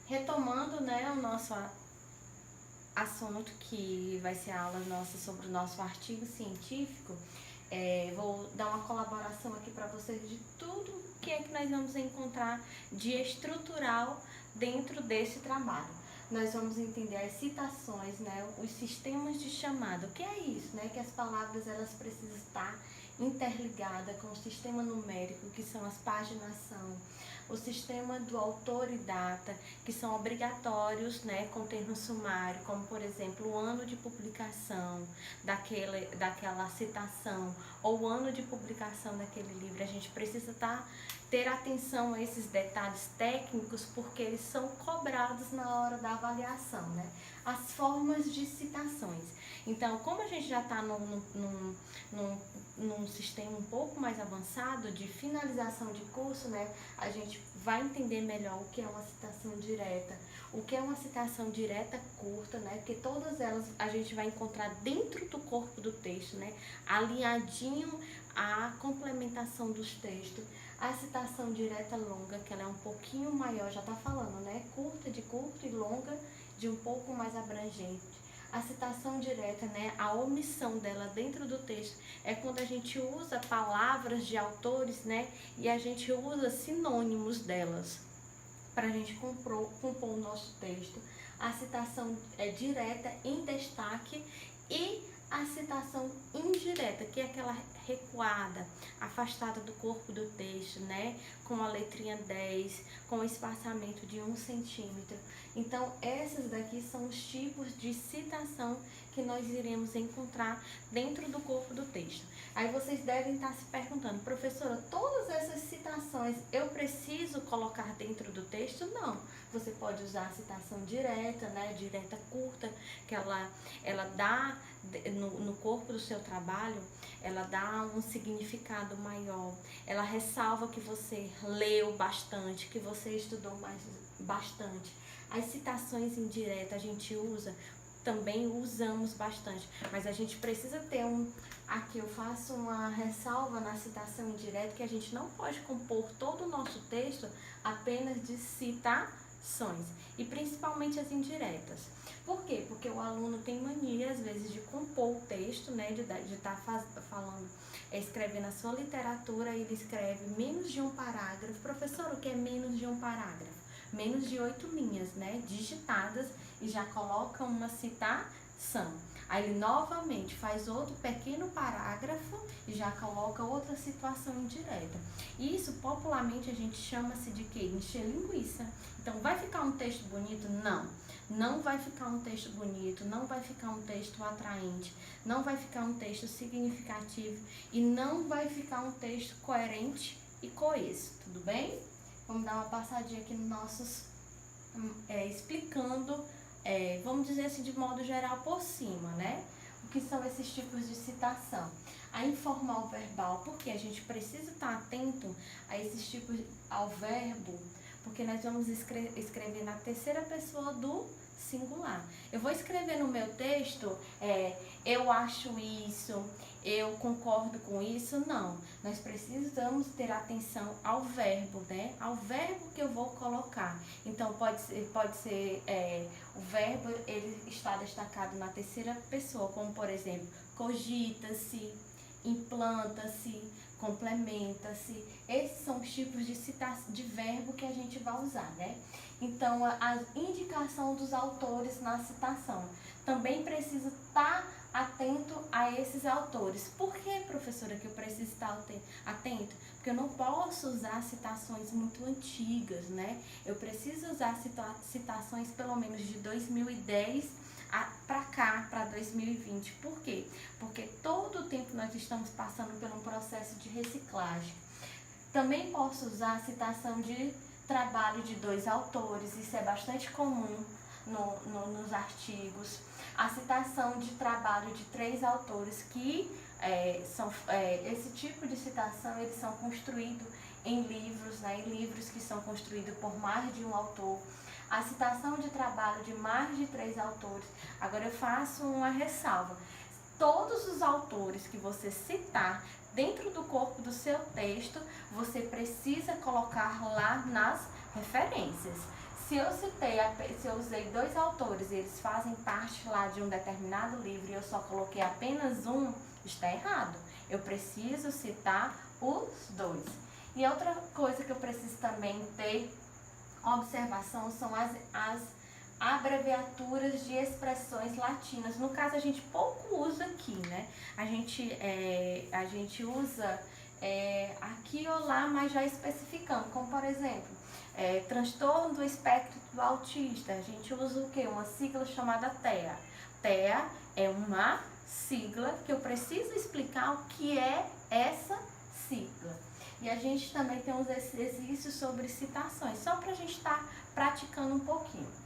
Retomando, né, o nosso assunto, que vai ser a aula nossa sobre o nosso artigo científico, vou dar uma colaboração aqui para vocês de tudo que é que nós vamos encontrar de estrutural dentro desse trabalho. Nós vamos entender as citações, né, os sistemas de chamada. O que é isso? Né? Que as palavras elas precisam estar interligadas com o sistema numérico, que são as paginação, o sistema do autor e data, que são obrigatórios, né, com termo sumário, como por exemplo o ano de publicação daquela citação ou o ano de publicação daquele livro. A gente precisa ter atenção a esses detalhes técnicos, porque eles são cobrados na hora da avaliação, né? As formas de citações. Então, como a gente já está num sistema um pouco mais avançado de finalização de curso, né? A gente vai entender melhor o que é uma citação direta, o que é uma citação direta curta, né? Porque todas elas a gente vai encontrar dentro do corpo do texto, né? Alinhadinho à complementação dos textos. A citação direta longa, que ela é um pouquinho maior, já está falando, né? Curta de curto e longa de um pouco mais abrangente. A citação direta, né? A omissão dela dentro do texto é quando a gente usa palavras de autores, né? E a gente usa sinônimos delas para a gente compor o nosso texto. A citação direta em destaque e a citação indireta, que é aquela recuada, afastada do corpo do texto, né? Com a letrinha 10, com o espaçamento de 1 centímetro. Então, essas daqui são os tipos de citação que nós iremos encontrar dentro do corpo do texto. Aí vocês devem estar se perguntando, professora, todas essas citações eu preciso colocar dentro do texto? Não. Você pode usar a citação direta, né? Direta curta, que ela dá no corpo do seu trabalho, ela dá um significado maior, ela ressalva que você leu bastante, que você estudou bastante. As citações indiretas a gente também usamos bastante, mas a gente precisa ter aqui eu faço uma ressalva na citação indireta, que a gente não pode compor todo o nosso texto apenas de citações, e principalmente as indiretas. Por quê? Porque o aluno tem mania, às vezes, de compor o texto, né, de estar falando, escrevendo a sua literatura, e ele escreve menos de um parágrafo. Professor, o que é menos de um parágrafo? Menos de 8 linhas, né, digitadas, e já coloca uma citação. Aí ele novamente faz outro pequeno parágrafo e já coloca outra situação indireta. Isso popularmente a gente chama-se de quê? Encher linguiça. Então, vai ficar um texto bonito? Não. Não vai ficar um texto bonito, não vai ficar um texto atraente, não vai ficar um texto significativo e não vai ficar um texto coerente e coeso, tudo bem? Vamos dar uma passadinha aqui nos nossos, explicando, vamos dizer assim, de modo geral por cima, né? O que são esses tipos de citação. A informal verbal, porque a gente precisa estar atento a esses tipos, ao verbo, porque nós vamos escrever na terceira pessoa do singular. Eu vou escrever no meu texto, eu acho isso, eu concordo com isso, não. Nós precisamos ter atenção ao verbo, né? Ao verbo que eu vou colocar. Então, pode ser o verbo, ele está destacado na terceira pessoa, como por exemplo, cogita-se, implanta-se, complementa-se. Esses são os tipos de verbo que a gente vai usar, né? Então, a indicação dos autores na citação. Também precisa estar atento a esses autores. Por que, professora, que eu preciso estar atento? Porque eu não posso usar citações muito antigas, né? Eu preciso usar citações pelo menos de 2010 para cá, para 2020. Por quê? Porque todo o tempo nós estamos passando por um processo de reciclagem. Também posso usar a citação de trabalho de 2 autores, isso é bastante comum nos artigos. A citação de trabalho de 3 autores, que esse tipo de citação, eles são construídos em livros, né, em livros que são construídos por mais de um autor. A citação de trabalho de mais de 3 autores. Agora eu faço uma ressalva. Todos os autores que você citar dentro do corpo do seu texto, você precisa colocar lá nas referências. Se eu usei 2 autores e eles fazem parte lá de um determinado livro e eu só coloquei apenas um, está errado. Eu preciso citar os 2. E outra coisa que eu preciso também ter observação são as abreviaturas de expressões latinas. No caso, a gente pouco usa aqui, né? A gente usa aqui ou lá, mas já especificando, como por exemplo, transtorno do espectro do autista. A gente usa o quê? Uma sigla chamada TEA. TEA é uma sigla que eu preciso explicar o que é essa sigla. E a gente também tem uns exercícios sobre citações, só para a gente estar praticando um pouquinho.